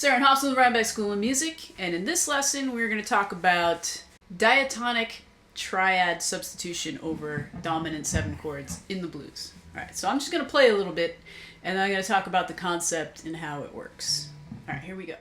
Sarah Hobson with the Rhinebeck School of Music, and in this lesson we're going to talk about diatonic triad substitution over dominant 7 chords in the blues. Alright, so I'm just going to play a little bit, and then I'm going to talk about the concept and how it works. Alright, here we go.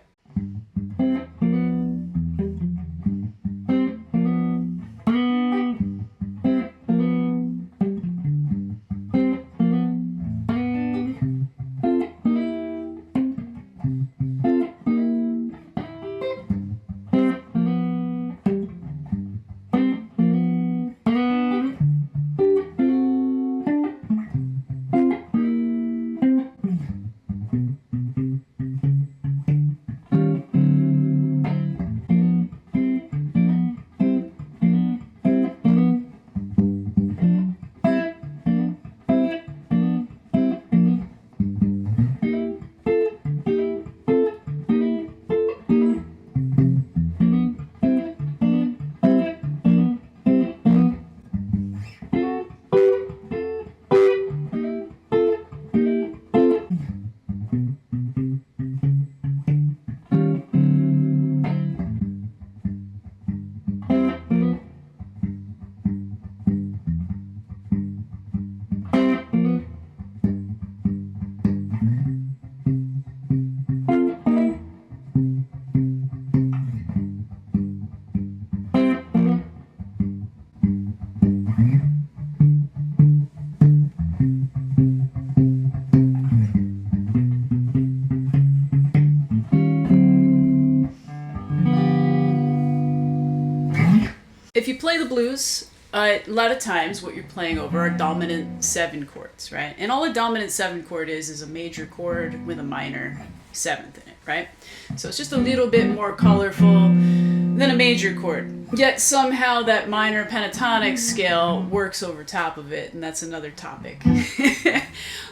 If you play the blues, a lot of times what you're playing over are dominant 7 chords, right? And all a dominant 7 chord is a major chord with a minor 7th in it, right? So it's just a little bit more colorful than a major chord. Yet somehow that minor pentatonic scale works over top of it, and that's another topic.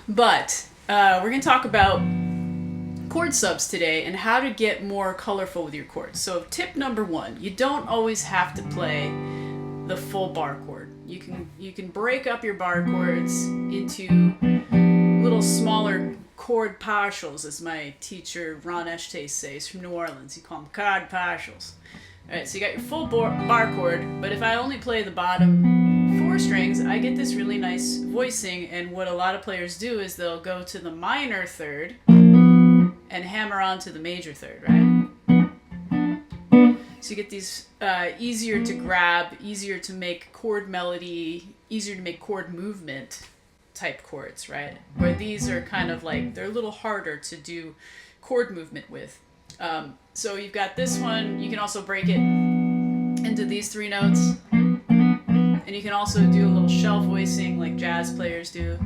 But we're going to talk about chord subs today and how to get more colorful with your chords. So tip number 1, you don't always have to play the full bar chord. You can break up your bar chords into little smaller chord partials, as my teacher Ron Estes says from New Orleans. He called them chord partials. Alright, so you got your full bar chord, but if I only play the bottom 4 strings, I get this really nice voicing, and what a lot of players do is they'll go to the minor 3rd and hammer on to the major 3rd, right? So you get these easier to grab, easier to make chord melody, easier to make chord movement type chords, right? Where these are kind of like, they're a little harder to do chord movement with. So you've got this one, you can also break it into these 3 notes, and you can also do a little shelf voicing like jazz players do.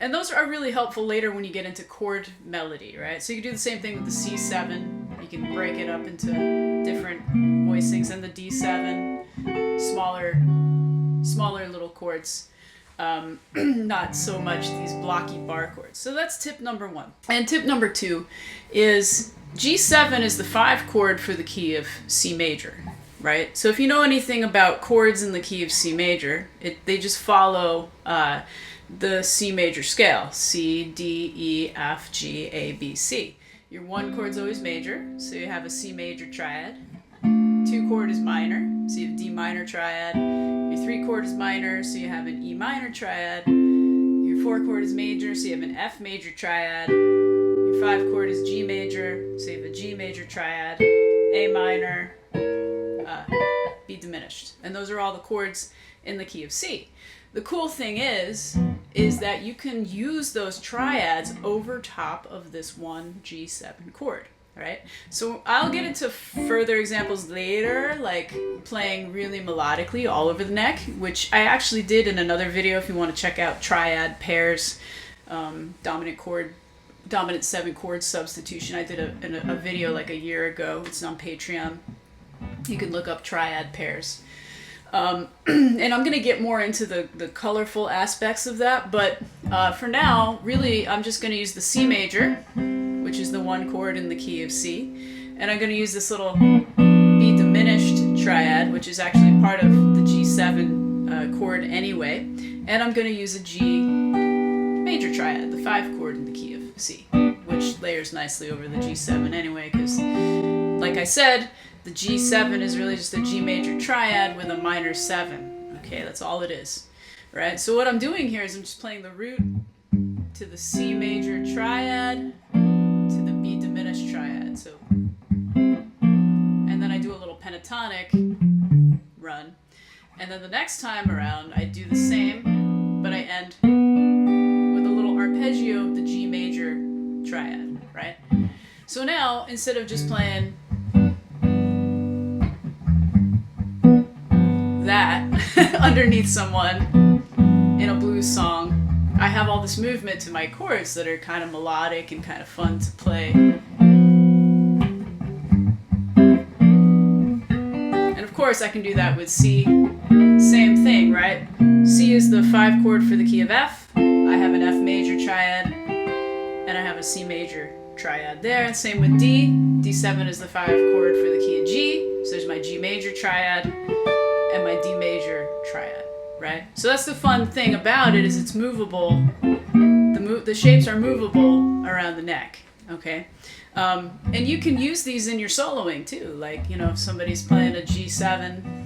And those are really helpful later when you get into chord melody, right? So you can do the same thing with the C7. You can break it up into different voicings, and the D7, smaller little chords. Not so much these blocky bar chords. So that's tip number 1. And tip number 2 is G7 is the 5 chord for the key of C major, right? So if you know anything about chords in the key of C major, they just follow the C major scale, C, D, E, F, G, A, B, C. Your 1 chord's always major, so you have a C major triad. 2 chord is minor, so you have D minor triad. Your 3 chord is minor, so you have an E minor triad. Your 4 chord is major, so you have an F major triad. Your 5 chord is G major, so you have a G major triad, A minor, B diminished. And those are all the chords in the key of C. The cool thing is that you can use those triads over top of this one G7 chord, right? So I'll get into further examples later, like playing really melodically all over the neck, which I actually did in another video if you want to check out triad pairs, dominant 7 chord substitution. I did a video like a year ago. It's on Patreon. You can look up triad pairs. And I'm going to get more into the colorful aspects of that, but for now, really, I'm just going to use the C major, which is the 1 chord in the key of C, and I'm going to use this little B diminished triad, which is actually part of the G7 chord anyway, and I'm going to use a G major triad, the 5 chord in the key of C, which layers nicely over the G7 anyway, because like I said, the G7 is really just a G major triad with a minor 7. Okay, that's all it is. Right? So what I'm doing here is I'm just playing the root to the C major triad to the B diminished triad. So, and then I do a little pentatonic run. And then the next time around, I do the same, but I end with a little arpeggio of the G major triad, right? So now, instead of just playing that underneath someone in a blues song, I have all this movement to my chords that are kind of melodic and kind of fun to play. And of course, I can do that with C. Same thing, right? C is the 5 chord for the key of F. I have an F major triad, and I have a C major triad there. Same with D. D7 is the 5 chord for the key of G. So there's my G major triad and my D major triad, right? So that's the fun thing about it, is it's movable. The shapes are movable around the neck, okay? And you can use these in your soloing too. Like, you know, if somebody's playing a G7,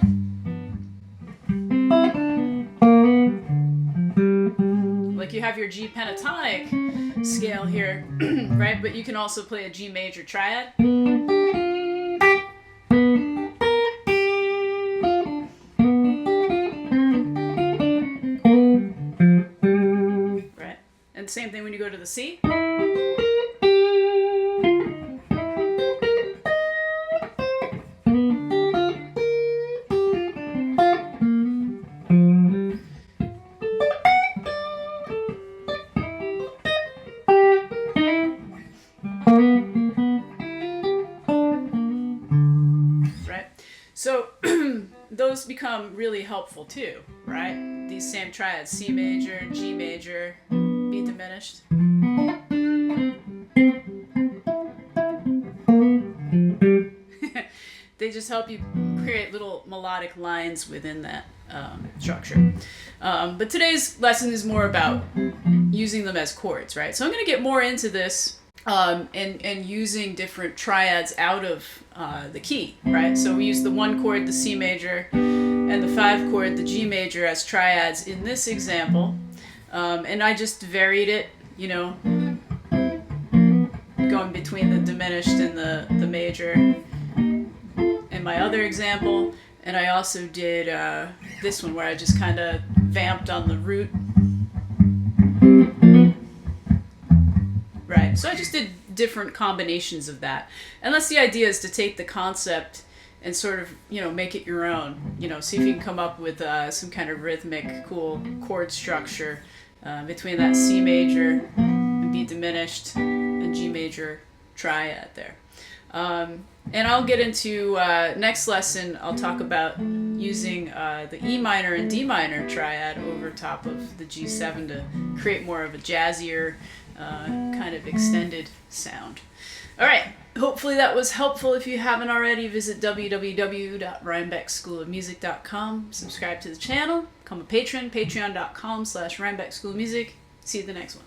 like you have your G pentatonic scale here, right? But you can also play a G major triad. Right? And the same thing when you go to the C. So those become really helpful too, right? These same triads, C major, G major, B diminished. They just help you create little melodic lines within that structure. But today's lesson is more about using them as chords, right? So I'm going to get more into this and using different triads out of the key, right? So we use the 1 chord, the C major, and the 5 chord, the G major, as triads in this example. And I just varied it, you know, going between the diminished and the major in my other example. And I also did this one where I just kind of vamped on the root. Right, so I just did different combinations of that. And that's the idea, is to take the concept and sort of, you know, make it your own. You know, see if you can come up with some kind of rhythmic, cool chord structure between that C major and B diminished and G major triad there. And I'll get into, next lesson, I'll talk about using the E minor and D minor triad over top of the G7 to create more of a jazzier, kind of extended sound. All right, hopefully that was helpful. If you haven't already, visit www.rhinebeckschoolofmusic.com. Subscribe to the channel, become a patron, patreon.com/Rhinebeck School of Music. See you at the next one.